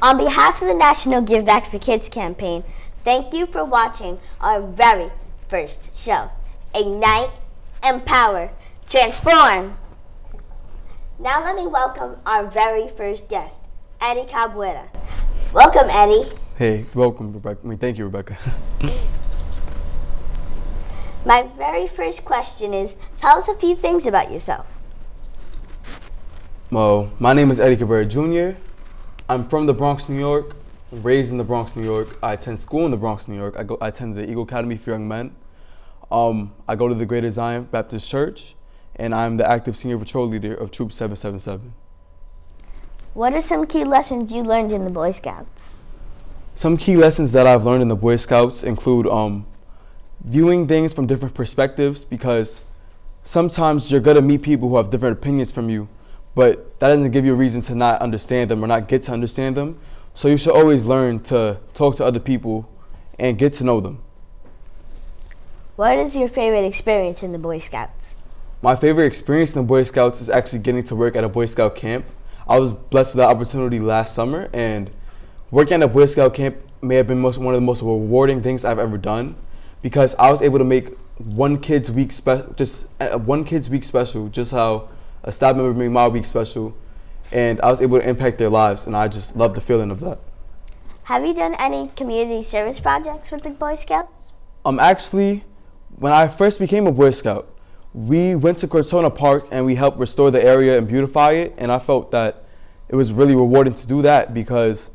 On behalf of the National Give Back for Kids campaign, thank you for watching our very first show, Ignite, Empower, Transform. Now let me welcome our very first guest, Eddy Cabrera. Welcome, Eddy. Hey, welcome, Rebekah. Thank you, Rebekah. My very first question is, tell us a few things about yourself. Well, my name is Eddy Cabrera Jr. I'm from the Bronx, New York, raised in the Bronx, New York. I attend school in the Bronx, New York. I attend the Eagle Academy for Young Men. I go to the Greater Zion Baptist Church, and I'm the active senior patrol leader of Troop 777. What are some key lessons you learned in the Boy Scouts? Some key lessons that I've learned in the Boy Scouts include viewing things from different perspectives, because sometimes you're going to meet people who have different opinions from you, but that doesn't give you a reason to not understand them or not get to understand them. So you should always learn to talk to other people and get to know them. What is your favorite experience in the Boy Scouts? My favorite experience in the Boy Scouts is actually getting to work at a Boy Scout camp. I was blessed with that opportunity last summer, and working at a Boy Scout camp may have been one of the most rewarding things I've ever done, because I was able to make one kid's week special, just how a staff member made my week special, and I was able to impact their lives, and I just love the feeling of that. Have you done any community service projects with the Boy Scouts? Actually, when I first became a Boy Scout, we went to Cortona Park and we helped restore the area and beautify it, and I felt that it was really rewarding to do that because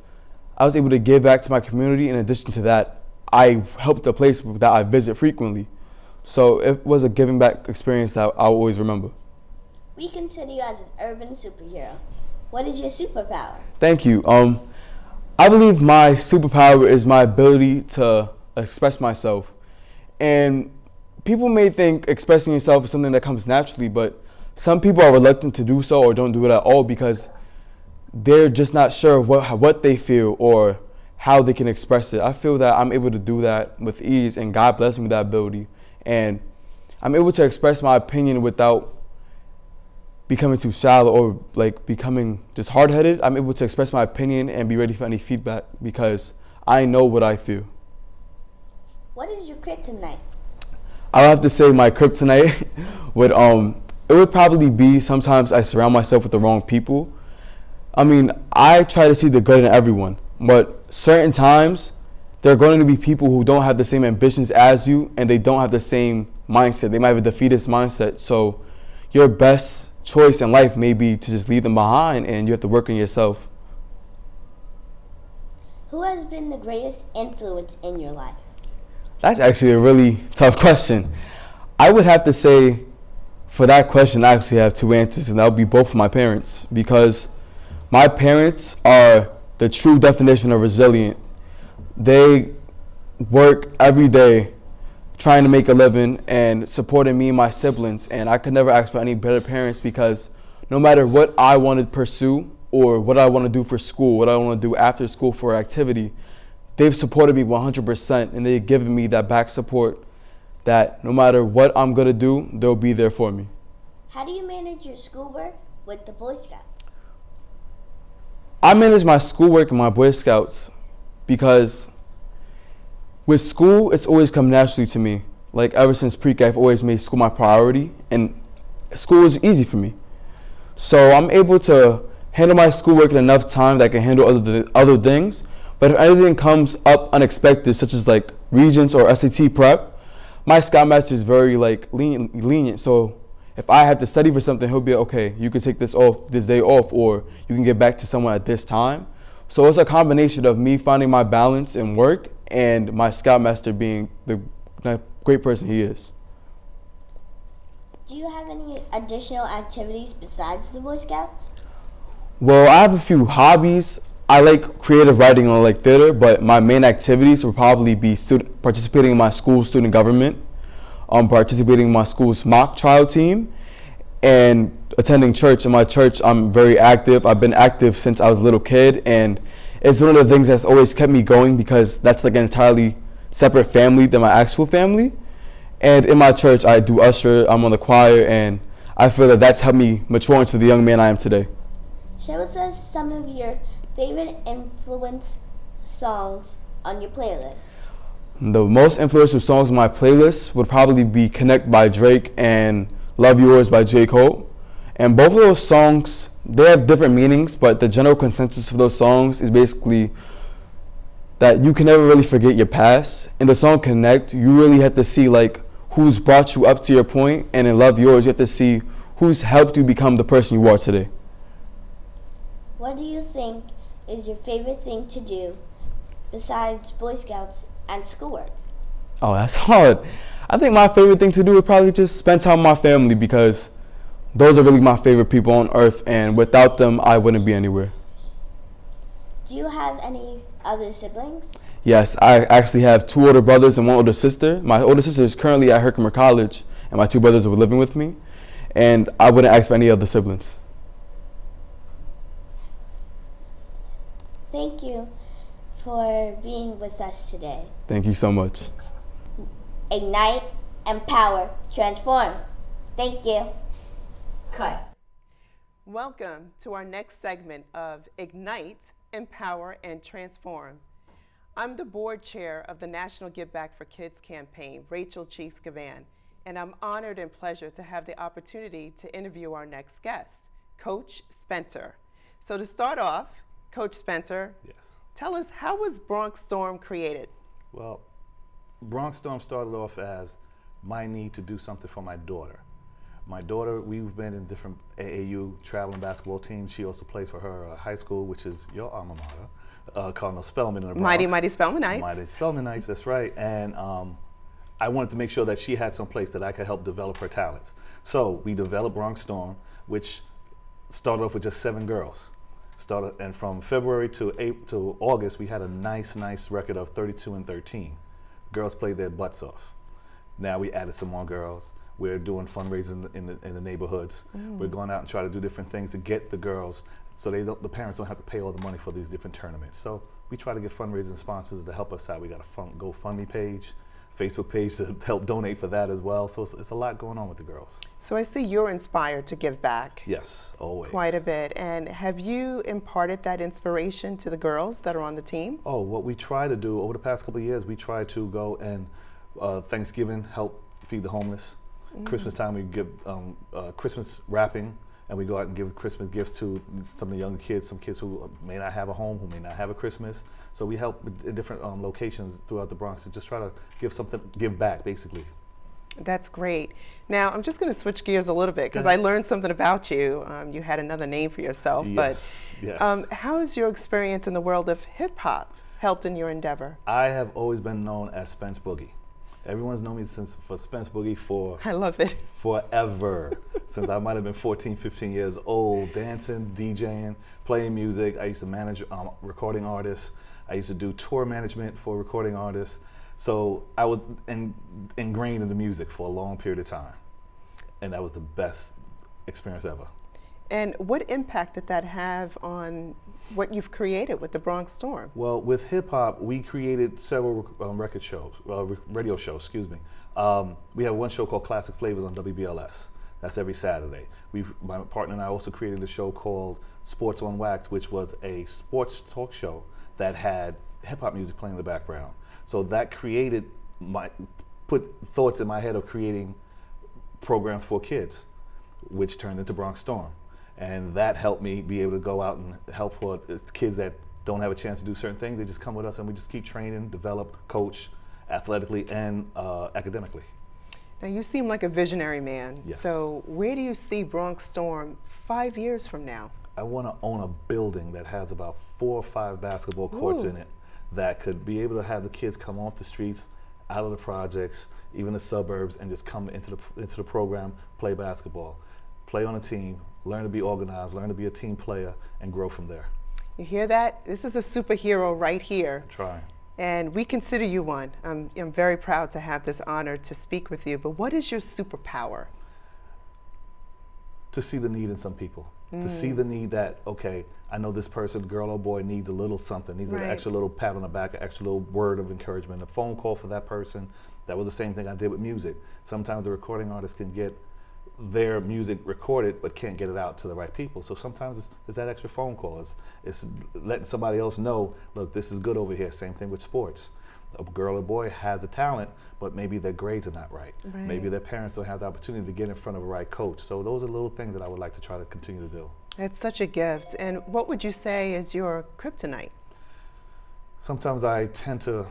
I was able to give back to my community. In addition to that, I helped a place that I visit frequently. So it was a giving back experience that I'll always remember. We consider you as an urban superhero. What is your superpower? Thank you. I believe my superpower is my ability to express myself. And people may think expressing yourself is something that comes naturally, but some people are reluctant to do so or don't do it at all because they're just not sure what they feel or how they can express it. I feel that I'm able to do that with ease, and God bless me with that ability. And I'm able to express my opinion without becoming too shallow or like becoming just hard-headed. I'm able to express my opinion and be ready for any feedback because I know what I feel. What is your kryptonite? I would have to say my kryptonite would probably be sometimes I surround myself with the wrong people. I mean, I try to see the good in everyone, but certain times there are going to be people who don't have the same ambitions as you, and they don't have the same mindset. They might have a defeatist mindset. So your best choice in life may be to just leave them behind, and you have to work on yourself. Who has been the greatest influence in your life? That's actually a really tough question. I would have to say, for that question, I actually have two answers, and that would be both of my parents, because my parents are the true definition of resilient. They work every day trying to make a living and supporting me and my siblings, and I could never ask for any better parents because no matter what I want to pursue or what I want to do for school, what I want to do after school for activity, they've supported me 100%, and they've given me that back support that no matter what I'm going to do, they'll be there for me. How do you manage your schoolwork with the Boy Scouts? I manage my schoolwork and my Boy Scouts because with school, it's always come naturally to me. Like ever since pre-K, I've always made school my priority, and school is easy for me. So I'm able to handle my schoolwork in enough time that I can handle other things. But if anything comes up unexpected, such as like Regents or SAT prep, my Scoutmaster is very lenient. So if I have to study for something, he'll be okay, you can take this day off, or you can get back to someone at this time. So it's a combination of me finding my balance in work and my Scoutmaster being the great person he is. Do you have any additional activities besides the Boy Scouts? Well, I have a few hobbies. I like creative writing and I like theater, but my main activities would probably be participating in my school student government, participating in my school's mock trial team, and attending church. In my church, I'm very active. I've been active since I was a little kid, and it's one of the things that's always kept me going because that's like an entirely separate family than my actual family. And in my church, I do usher, I'm on the choir, and I feel that that's helped me mature into the young man I am today. Share with us some of your favorite influence songs on your playlist? The most influential songs on my playlist would probably be Connect by Drake and Love Yours by J. Cole. And both of those songs, they have different meanings, but the general consensus of those songs is basically that you can never really forget your past. In the song Connect, you really have to see like who's brought you up to your point, and in Love Yours, you have to see who's helped you become the person you are today. What do you think is your favorite thing to do besides Boy Scouts and schoolwork? Oh, that's hard. I think my favorite thing to do would probably just spend time with my family, because those are really my favorite people on earth, and without them, I wouldn't be anywhere. Do you have any other siblings? Yes, I actually have 2 older brothers and 1 older sister. My older sister is currently at Herkimer College, and my 2 brothers are living with me, and I wouldn't ask for any other siblings. Thank you for being with us today. Thank you so much. Ignite, empower, transform. Thank you. Cut. Welcome to our next segment of Ignite, Empower, and Transform. I'm the board chair of the National Give Back for Kids campaign, Rachel Cheeks Gavan, and I'm honored and pleasure to have the opportunity to interview our next guest, Coach Spencer. So to start off, Coach Spencer, Yes. tell us, how was Bronx Storm created? Well, Bronx Storm started off as my need to do something for my daughter. My daughter, we've been in different AAU traveling basketball teams. She also plays for her high school, which is your alma mater, Cardinal Spellman in the Bronx. Mighty Spellman Knights. Mighty Spellman Knights, that's right. And I wanted to make sure that she had some place that I could help develop her talents. So we developed Bronx Storm, which started off with just 7 girls. And from February to August, we had a nice record of 32-13. Girls played their butts off. Now we added some more girls. We're doing fundraising in the neighborhoods. We're going out and try to do different things to get the girls, so the parents don't have to pay all the money for these different tournaments. So we try to get fundraising sponsors to help us out. We got a GoFundMe page, Facebook page to help donate for that as well. So it's a lot going on with the girls. So I see you're inspired to give back. Yes, always. Quite a bit. And have you imparted that inspiration to the girls that are on the team? Oh, what we try to do over the past couple of years, we try to go and Thanksgiving help feed the homeless. Christmas time we give Christmas wrapping, and we go out and give Christmas gifts to some of the younger kids, some kids who may not have a home, who may not have a Christmas. So we help in different locations throughout the Bronx to just try to give back basically. That's great. Now I'm just going to switch gears a little bit because I learned something about you. You had another name for yourself, Yes, but yes. how has your experience in the world of hip hop helped in your endeavor? I have always been known as Spence Boogie. Everyone's known me for Spence Boogie for I love it. forever. Since I might have been 14, 15 years old, dancing, DJing, playing music. I used to manage recording artists. I used to do tour management for recording artists. So I was ingrained in the music for a long period of time. And that was the best experience ever. And what impact did that have on what you've created with the Bronx Storm? Well, with hip hop, we created several radio shows, excuse me. We have one show called Classic Flavors on WBLS. That's every Saturday. My partner and I also created a show called Sports on Wax, which was a sports talk show that had hip hop music playing in the background. So that put thoughts in my head of creating programs for kids, which turned into Bronx Storm. And that helped me be able to go out and help for kids that don't have a chance to do certain things. They just come with us and we just keep training, develop, coach athletically and academically. Now you seem like a visionary man. Yes. So where do you see Bronx Storm 5 years from now? I want to own a building that has about 4 or 5 basketball courts in it that could be able to have the kids come off the streets, out of the projects, even the suburbs, and just come into the program, play basketball, play on a team, learn to be organized, learn to be a team player, and grow from there. You hear that? This is a superhero right here. Trying. And we consider you one. I'm very proud to have this honor to speak with you. But what is your superpower? To see the need in some people. To see the need that, okay, I know this person, girl or boy, needs a little something, needs an extra little pat on the back, an extra little word of encouragement, a phone call for that person. That was the same thing I did with music. Sometimes the recording artist can get their music recorded but can't get it out to the right people. So sometimes it's that extra phone call. It's letting somebody else know, look, this is good over here. Same thing with sports. A girl or boy has the talent, but maybe their grades are not right. Maybe their parents don't have the opportunity to get in front of a right coach. So those are little things that I would like to try to continue to do. It's such a gift. And what would you say is your kryptonite? Sometimes I tend to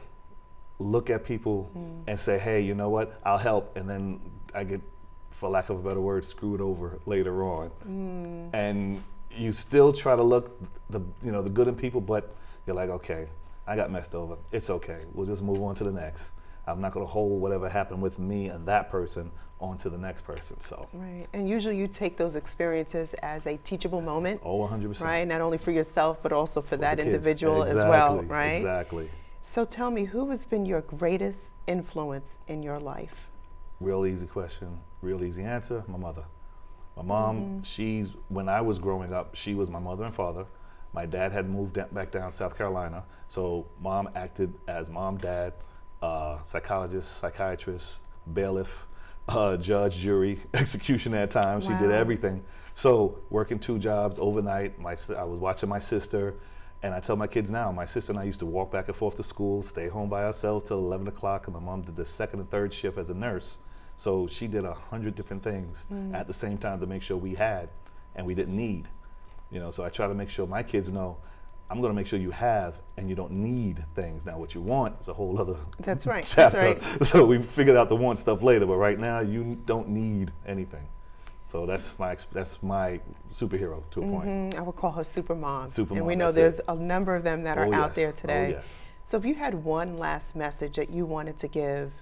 look at people and say, hey, you know what, I'll help. And then I get, for lack of a better word, screwed over later on. And you still try to look the good in people, but you're like, okay, I got messed over. It's okay. We'll just move on to the next. I'm not going to hold whatever happened with me and that person on to the next person. So. Right. And usually you take those experiences as a teachable moment. Oh, 100%. Right. Not only for yourself, but also for that the kids. individual Exactly. as well. Right. Exactly. So tell me, who has been your greatest influence in your life? Real easy question, real easy answer. My mother. My mom, when I was growing up, she was my mother and father. My dad had moved back down to South Carolina, so mom acted as mom, dad, psychologist, psychiatrist, bailiff, judge, jury, executioner at times. She did everything. So working 2 jobs overnight, I was watching my sister, and I tell my kids now, my sister and I used to walk back and forth to school, stay home by ourselves till 11 o'clock, and my mom did the 2nd and 3rd shift as a nurse. So she did 100 different things at the same time to make sure we had and we didn't need. So I try to make sure my kids know I'm going to make sure you have and you don't need things. Now, what you want is a whole other That's right. chapter. That's right. So we figured out the want stuff later, but right now you don't need anything. So that's my superhero to a point. I would call her super mom. Super and mom, we know that's there's it. a number of them that are out there today. Oh, yes. So if you had one last message that you wanted to give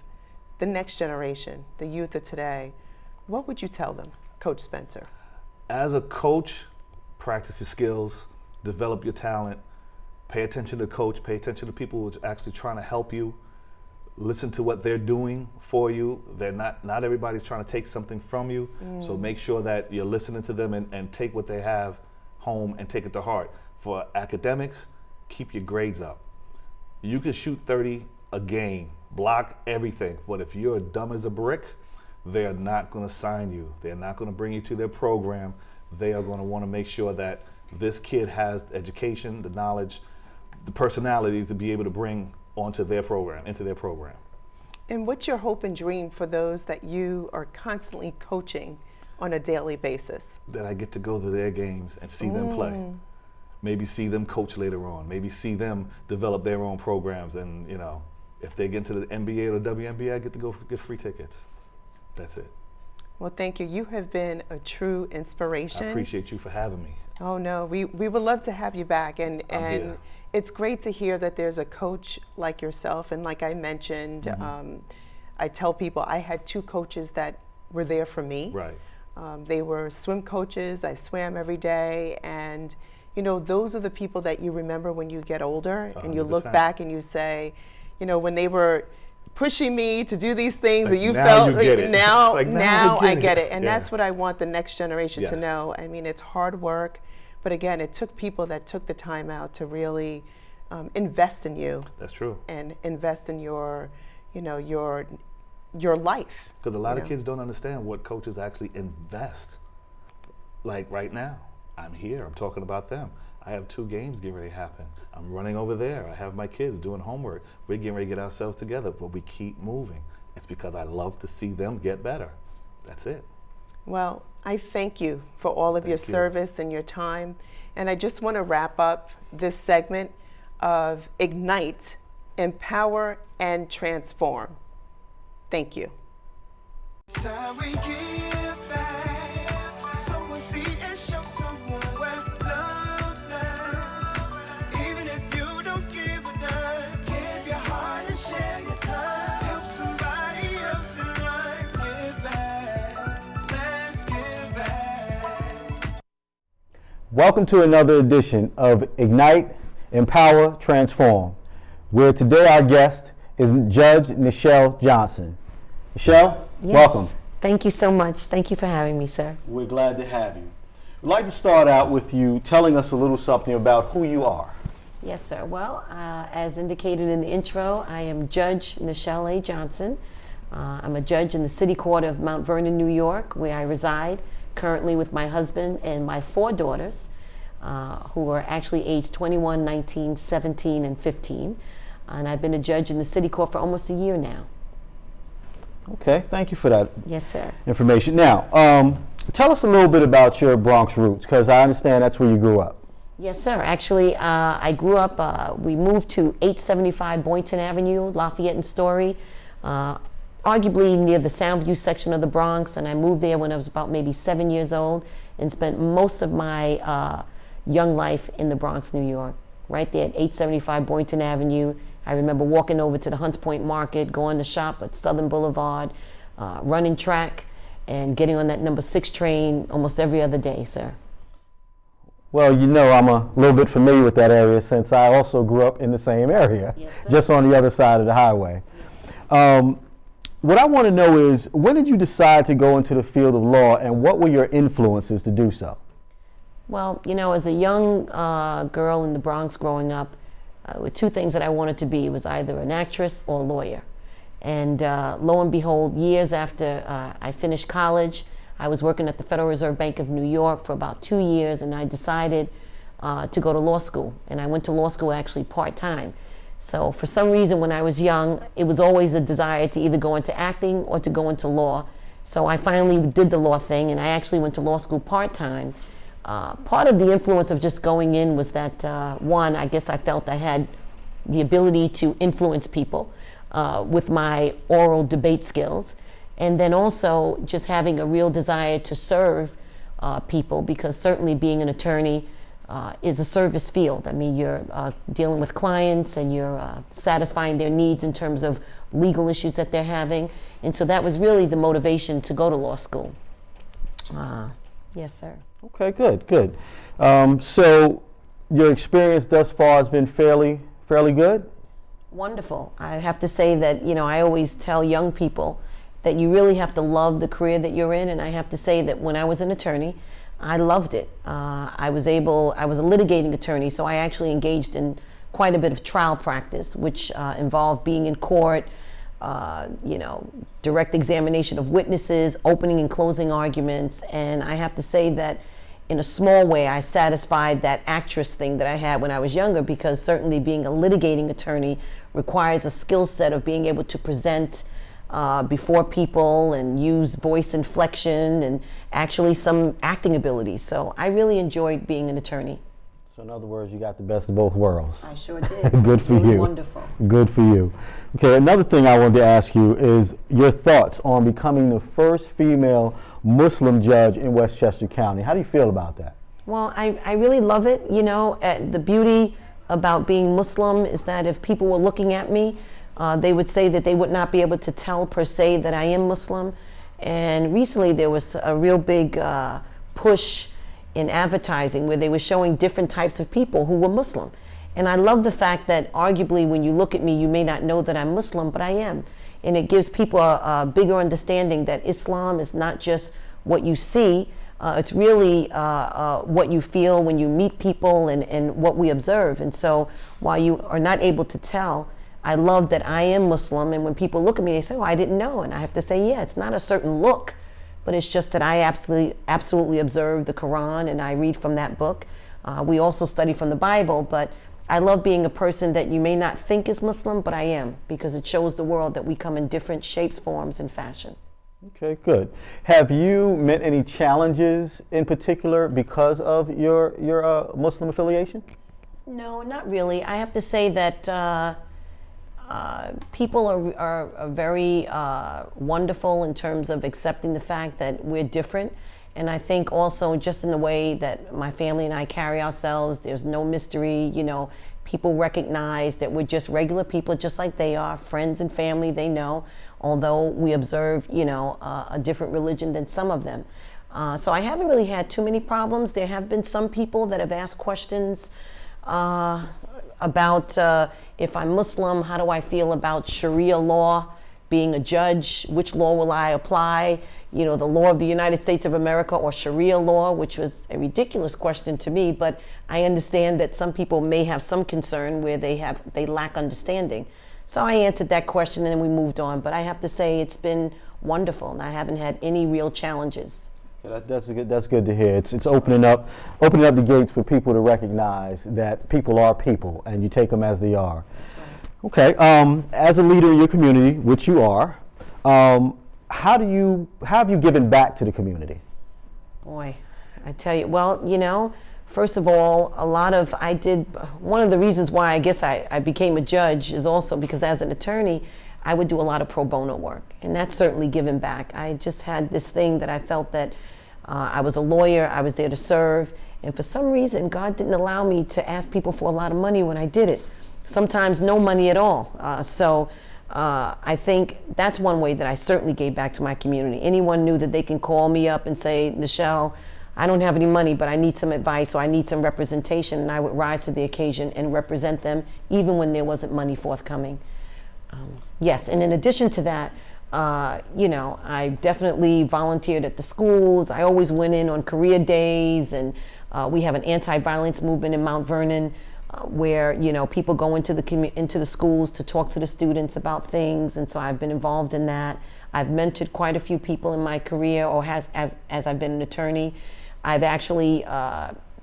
the next generation, the youth of today, what would you tell them, Coach Spencer? As a coach, practice your skills, develop your talent, pay attention to coach, pay attention to people who are actually trying to help you, listen to what they're doing for you. They're not everybody's trying to take something from you, so make sure that you're listening to them and take what they have home and take it to heart. For academics, keep your grades up. You can shoot 30 a game, block everything, but if you're dumb as a brick, they're not going to sign you. They're not going to bring you to their program. They are going to want to make sure that this kid has the education, the knowledge, the personality to be able to bring onto their program, into their program. And what's your hope and dream for those that you are constantly coaching on a daily basis? That I get to go to their games and see them play. Maybe see them coach later on. Maybe see them develop their own programs. And, if they get into the NBA or the WNBA, I get to go get free tickets. That's it. Well, thank you. You have been a true inspiration. I appreciate you for having me. Oh, no, we would love to have you back. And here. It's great to hear that there's a coach like yourself. And like I mentioned, I tell people I had 2 coaches that were there for me. Right. They were swim coaches. I swam every day. And, those are the people that you remember when you get older. 100%. And you look back and you say, when they were pushing me to do these things that you felt, now I get it. And that's what I want the next generation to know. I mean, it's hard work. But again, it took people that took the time out to really invest in you. That's true. And invest in your life. Because a lot of kids don't understand what coaches actually invest. Like right now, I'm here, I'm talking about them. I have 2 games getting ready to happen. I'm running over there. I have my kids doing homework. We're getting ready to get ourselves together, but we keep moving. It's because I love to see them get better. That's it. Well, I thank you for all of your service and your time. And I just want to wrap up this segment of Ignite, Empower, and Transform. Thank you. It's time we give back. Sow a seed and show someone where love's at. Even if you don't give a dime, give your heart and share your time. Help somebody else in life. Give back. Let's give back. Welcome to another edition of Ignite, Empower, Transform, where today our guest is Judge Nichelle Johnson. Nichelle, Yes. welcome. Thank you so much. Thank you for having me, sir. We're glad to have you. We'd like to start out with you telling us a little something about who you are. Yes, sir. Well, as indicated in the intro, I am Judge Nichelle Johnson. I'm a judge in the City Court of Mount Vernon, New York, where I reside currently with my husband and my 4 daughters, who are actually aged 21, 19, 17, and 15. And I've been a judge in the City Court for almost a year now. Okay, thank you for that Yes, sir. information. Now, tell us a little bit about your Bronx roots, because I understand that's where you grew up. Yes, sir. Actually, I grew up, we moved to 875 Boynton Avenue, Lafayette and Story, arguably near the Soundview section of the Bronx, and I moved there when I was about maybe 7 years old and spent most of my young life in the Bronx, New York, right there at 875 Boynton Avenue. I remember walking over to the Hunts Point Market, going to shop at Southern Boulevard, running track, and getting on that number 6 train almost every other day, sir. Well, you know, I'm a little bit familiar with that area since I also grew up in the same area, Yes, sir. just on the other side of the highway. What I want to know is, when did you decide to go into the field of law, and what were your influences to do so? Well, you know, as a young girl in the Bronx growing up, with 2 things that I wanted to be. It was either an actress or a lawyer. And lo and behold, years after I finished college, I was working at the Federal Reserve Bank of New York for about 2 years, and I decided to go to law school. And I went to law school actually part-time. So for some reason, when I was young, it was always a desire to either go into acting or to go into law. So I finally did the law thing, and I actually went to law school part-time. Part of the influence of just going in was that, one, I guess I felt I had the ability to influence people with my oral debate skills, and then also just having a real desire to serve people, because certainly being an attorney is a service field. I mean, you're dealing with clients and you're satisfying their needs in terms of legal issues that they're having, and so that was really the motivation to go to law school. Yes, sir. Okay, good. So your experience thus far has been fairly good? Wonderful. I have to say that, you know, I always tell young people that you really have to love the career that you're in, and I have to say that when I was an attorney, I loved it. I was a litigating attorney, so I actually engaged in quite a bit of trial practice, which involved being in court, you know, direct examination of witnesses, opening and closing arguments, and I have to say that in a small way I satisfied that actress thing that I had when I was younger, because certainly being a litigating attorney requires a skill set of being able to present before people and use voice inflection and actually some acting abilities. So I really enjoyed being an attorney. So in other words, you got the best of both worlds. I sure did. Good It's for really you. Wonderful. Good for you. Okay, another thing I wanted to ask you is your thoughts on becoming the first female Muslim judge in Westchester County. How do you feel about that? Well, I really love it. You know, the beauty about being Muslim is that if people were looking at me, they would say that they would not be able to tell per se that I am Muslim. And recently there was a real big push in advertising where they were showing different types of people who were Muslim. And I love the fact that arguably when you look at me, you may not know that I'm Muslim, but I am. And it gives people a bigger understanding that Islam is not just what you see, it's really what you feel when you meet people and what we observe. And so while you are not able to tell, I love that I am Muslim, and when people look at me, they say, oh, I didn't know. And I have to say, yeah, it's not a certain look, but it's just that I absolutely observe the Quran and I read from that book. We also study from the Bible, but I love being a person that you may not think is Muslim, but I am, because it shows the world that we come in different shapes, forms, and fashion. Okay, good. Have you met any challenges in particular because of your Muslim affiliation? No, not really. I have to say that people are very wonderful in terms of accepting the fact that we're different. And I think also just in the way that my family and I carry ourselves, there's no mystery, you know, people recognize that we're just regular people just like they are, friends and family they know, although we observe, you know, a different religion than some of them. So I haven't really had too many problems. There have been some people that have asked questions about if I'm Muslim, how do I feel about Sharia law, being a judge, which law will I apply, you know, the law of the United States of America or Sharia law, which was a ridiculous question to me, but I understand that some people may have some concern where they lack understanding. So I answered that question and then we moved on. But I have to say it's been wonderful and I haven't had any real challenges. That's good to hear. It's opening up the gates for people to recognize that people are people and you take them as they are. Okay. As a leader in your community, which you are, how have you given back to the community? Boy, I tell you, well, you know, first of all, one of the reasons why I guess I became a judge is also because as an attorney, I would do a lot of pro bono work, and that's certainly given back. I just had this thing that I felt that I was a lawyer, I was there to serve, and for some reason, God didn't allow me to ask people for a lot of money when I did it. Sometimes no money at all. So I think that's one way that I certainly gave back to my community. Anyone knew that they can call me up and say, Nichelle, I don't have any money, but I need some advice or I need some representation, and I would rise to the occasion and represent them even when there wasn't money forthcoming. Yes, and in addition to that, you know, I definitely volunteered at the schools. I always went in on career days, and we have an anti-violence movement in Mount Vernon where, you know, people go into the schools to talk to the students about things, and so I've been involved in that. I've mentored quite a few people in my career, or as I've been an attorney. I've actually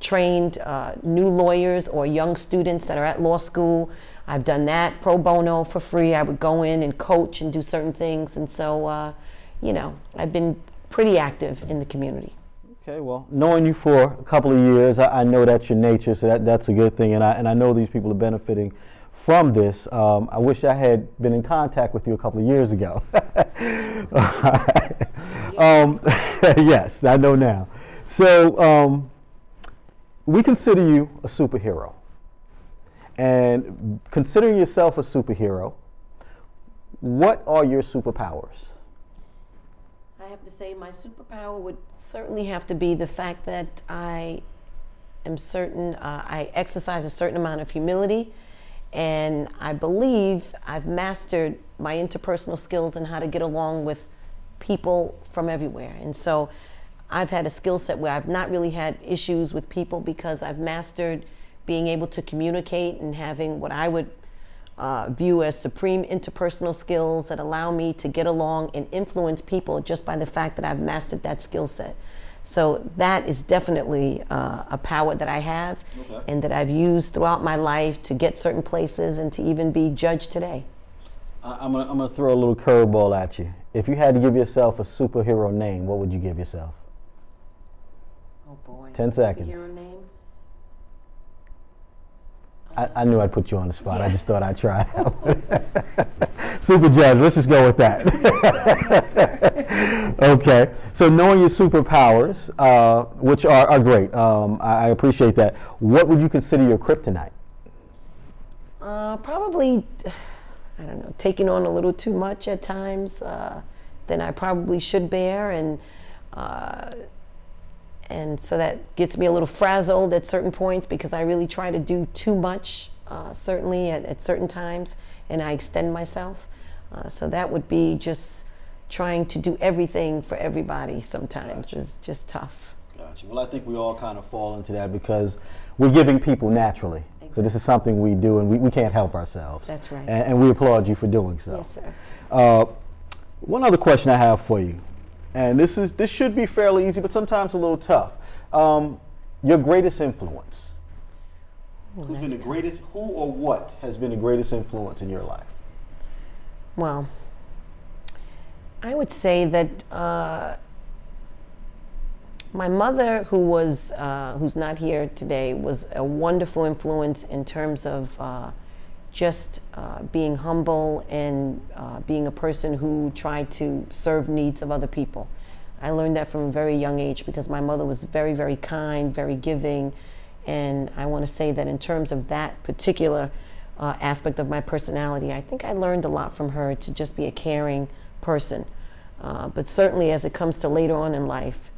trained new lawyers or young students that are at law school. I've done that pro bono for free. I would go in and coach and do certain things. And so, you know, I've been pretty active in the community. Okay, well, knowing you for a couple of years, I know that's your nature, so that's a good thing. And I know these people are benefiting from this. I wish I had been in contact with you a couple of years ago. Yes, I know now. So we consider you a superhero. And considering yourself a superhero, what are your superpowers? I have to say my superpower would certainly have to be the fact that I am certain, I exercise a certain amount of humility, and I believe I've mastered my interpersonal skills and how to get along with people from everywhere. And so I've had a skill set where I've not really had issues with people because I've mastered being able to communicate and having what I would view as supreme interpersonal skills that allow me to get along and influence people just by the fact that I've mastered that skill set. So that is definitely a power that I have, okay, and that I've used throughout my life to get certain places and to even be judged today. I'm gonna throw a little curveball at you. If you had to give yourself a superhero name, what would you give yourself? Oh boy. 10 seconds. Superhero name? I knew I'd put you on the spot. Yeah. I just thought I'd try it out. Super Judge, let's just go with that. Okay, so knowing your superpowers, which are great, I appreciate that. What would you consider your kryptonite? Probably, I don't know, taking on a little too much at times than I probably should bear, and so that gets me a little frazzled at certain points because I really try to do too much, certainly at certain times, and I extend myself. So that would be just trying to do everything for everybody sometimes. Gotcha. Is just tough. Gotcha. Well, I think we all kind of fall into that because we're giving people naturally. Exactly. So this is something we do, and we can't help ourselves. That's right. And we applaud you for doing so. Yes, sir. One other question I have for you. And this should be fairly easy, but sometimes a little tough. Your greatest influence. Who's been the greatest? Who or what has been the greatest influence in your life? Well, I would say that my mother, who's not here today, was a wonderful influence in terms of just being humble and being a person who tried to serve needs of other people. I learned that from a very young age because my mother was very, very kind, very giving, and I want to say that in terms of that particular aspect of my personality, I think I learned a lot from her to just be a caring person. But certainly as it comes to later on in life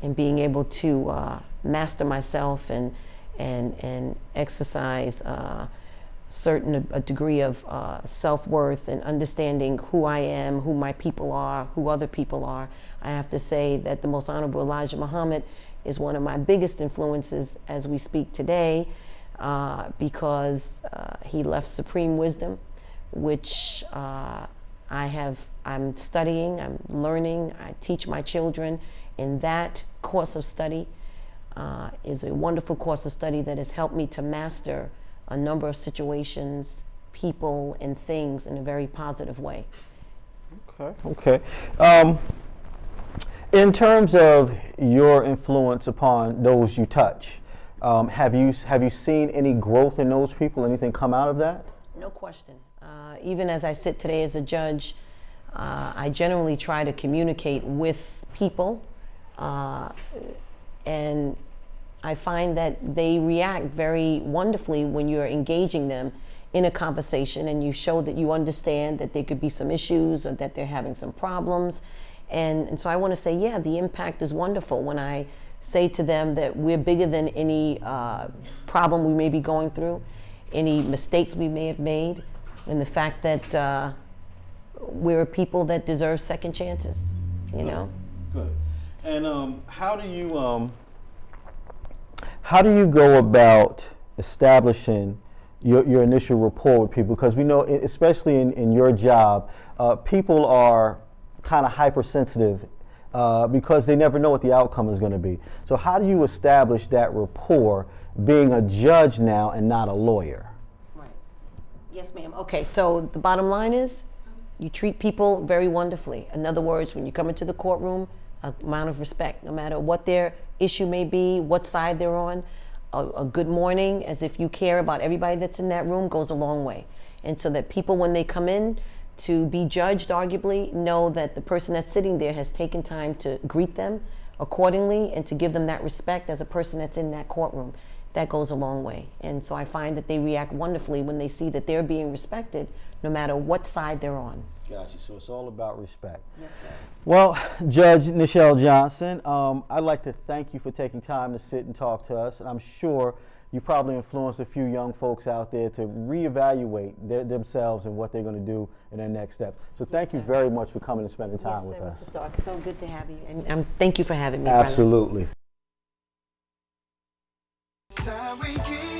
and being able to master myself and exercise a degree of self-worth and understanding who I am, who my people are, who other people are. I have to say that the Most Honorable Elijah Muhammad is one of my biggest influences as we speak today because he left supreme wisdom which I'm studying, I'm learning, I teach my children, and that course of study is a wonderful course of study that has helped me to master a number of situations, people, and things in a very positive way. Okay. In terms of your influence upon those you touch, have you seen any growth in those people? Anything come out of that? No question. Even as I sit today as a judge, I generally try to communicate with people, and I find that they react very wonderfully when you're engaging them in a conversation and you show that you understand that there could be some issues or that they're having some problems. And so I want to say, yeah, the impact is wonderful when I say to them that we're bigger than any problem we may be going through, any mistakes we may have made, and the fact that we're a people that deserve second chances, you know? Good. And how do you go about establishing your initial rapport with people? Because we know, especially in your job, people are kind of hypersensitive because they never know what the outcome is going to be. So how do you establish that rapport being a judge now and not a lawyer? Right. Yes, ma'am. Okay, so the bottom line is you treat people very wonderfully. In other words, when you come into the courtroom, amount of respect, no matter what their issue may be, what side they're on. A good morning, as if you care about everybody that's in that room, goes a long way. And so that people, when they come in to be judged, arguably, know that the person that's sitting there has taken time to greet them accordingly and to give them that respect as a person that's in that courtroom. That goes a long way. And so I find that they react wonderfully when they see that they're being respected, no matter what side they're on. Gotcha. So it's all about respect. Yes, sir. Well, Judge Nichelle Johnson, I'd like to thank you for taking time to sit and talk to us. And I'm sure you probably influenced a few young folks out there to reevaluate themselves and what they're going to do in their next step. So thank you very much for coming and spending time with us. Mr. Stark, so good to have you. And thank you for having me. Brother. Absolutely. It's time we give